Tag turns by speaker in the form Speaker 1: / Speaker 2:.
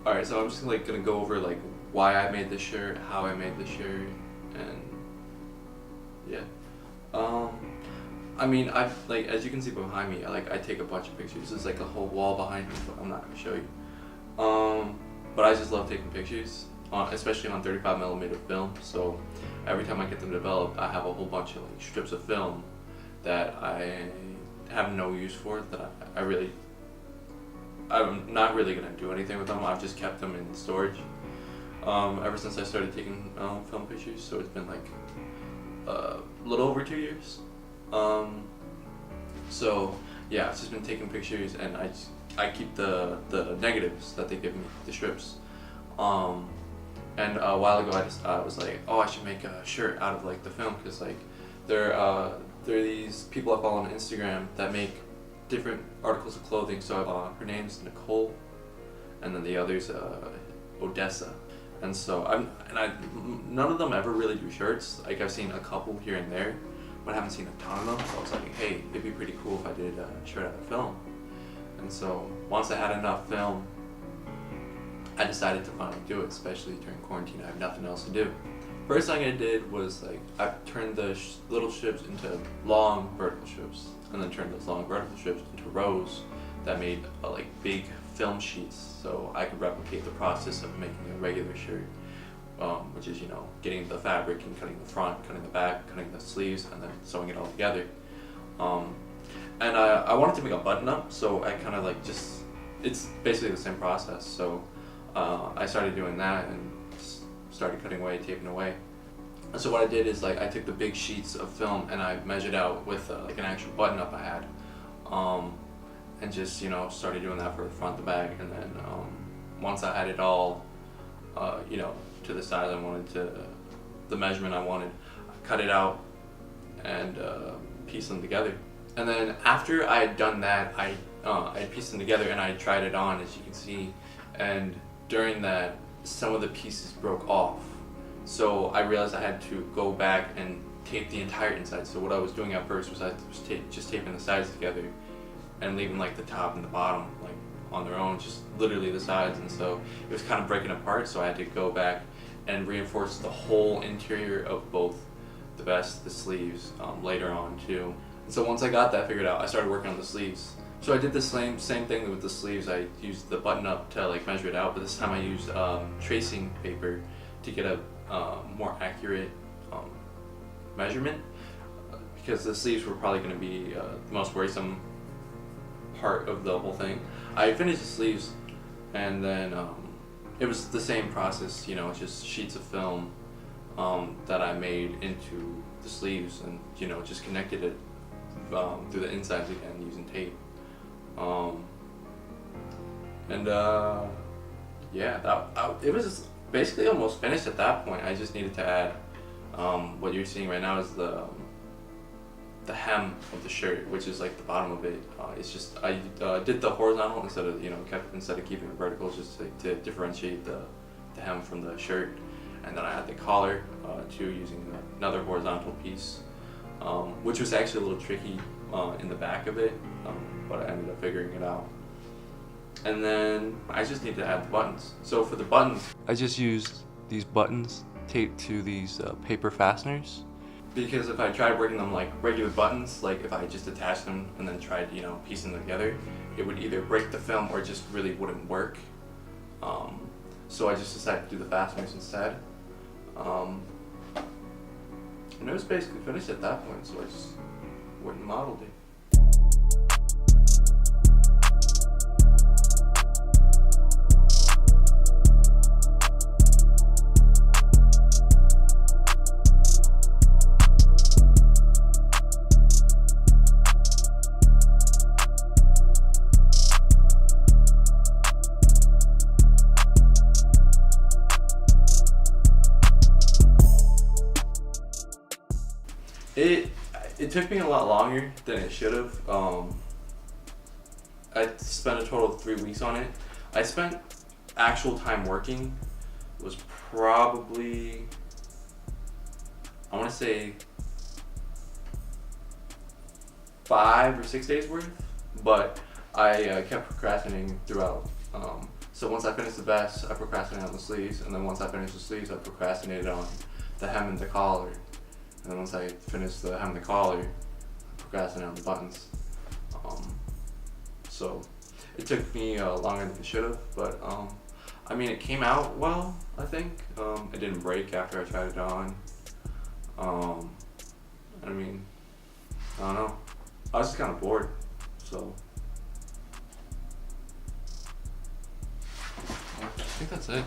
Speaker 1: Alright, so I'm just like gonna go over like why I made this shirt, how I made the shirt, and yeah. Um, I mean, I like, as you can see behind me, I take a bunch of pictures. There's like a whole wall behind me, but I'm not gonna show you. But I just love taking pictures, especially on 35mm film. So every time I get them developed, I have a whole bunch of like strips of film that I have no use for, that I'm not really gonna do anything with them. I've just kept them in storage ever since I started taking film pictures. So it's been like a little over 2 years. So yeah, I've just been taking pictures, and I keep the negatives that they give me, the strips. And a while ago I was like, oh, I should make a shirt out of like the film, because like there are these people I follow on Instagram that make different articles of clothing. So her name's Nicole, and then the other's Odessa. And so none of them ever really do shirts. Like I've seen a couple here and there, but I haven't seen a ton of them. So I was like, hey, it'd be pretty cool if I did a shirt out of film. And so once I had enough film, I decided to finally do it, especially during quarantine. I have nothing else to do. First thing I did was like, I turned the little strips into long vertical strips, and then turned those long vertical strips into rows that made like big film sheets, so I could replicate the process of making a regular shirt, which is, you know, getting the fabric and cutting the front, cutting the back, cutting the sleeves, and then sewing it all together. And I wanted to make a button up, so I kind of like it's basically the same process. So I started doing that and started cutting away, taping away. And so what I did is like I took the big sheets of film and I measured out with like an actual button up I had, and just, you know, started doing that for the front, the back, and then once I had it all, you know, to the size I wanted, to the measurement I wanted, I cut it out and pieced them together. And then after I had done that, I pieced them together and I tried it on, as you can see, and during that, some of the pieces broke off. So I realized I had to go back and tape the entire inside. So what I was doing at first was just taping the sides together and leaving like the top and the bottom like on their own, just literally the sides. And so it was kind of breaking apart, so I had to go back and reinforce the whole interior of both the vest, the sleeves, later on too. And so once I got that figured out, I started working on the sleeves. So I did the same thing with the sleeves. I used the button up to like measure it out, but this time I used tracing paper to get a more accurate measurement, because the sleeves were probably going to be the most worrisome part of the whole thing. I finished the sleeves, and then it was the same process, you know, just sheets of film that I made into the sleeves, and, you know, just connected it through the insides again using tape. Yeah, it was basically almost finished at that point. I just needed to add what you're seeing right now is the hem of the shirt, which is like the bottom of it. It's just I did the horizontal instead of keeping it vertical, just to differentiate the hem from the shirt. And then I had the collar too, using another horizontal piece, which was actually a little tricky in the back of it, but I ended up figuring it out. And then I just need to add the buttons. So for the buttons, I just used these buttons taped to these paper fasteners, because if I tried working them like regular buttons, like if I just attached them and then tried, you know, piecing them together, it would either break the film or it just really wouldn't work. So I just decided to do the fasteners instead. And it was basically finished at that point, so I just went and modeled it. It took me a lot longer than it should have. I spent a total of 3 weeks on it. I spent actual time working was probably, I want to say 5 or 6 days worth, but I kept procrastinating throughout. So once I finished the vest, I procrastinated on the sleeves, and then once I finished the sleeves, I procrastinated on the hem and the collar. And then once I finished the hem and the collar, I procrastinated on the buttons. So it took me longer than it should have, but I mean, it came out well, I think. It didn't break after I tried it on. I mean, I don't know. I was just kind of bored, so I think that's it.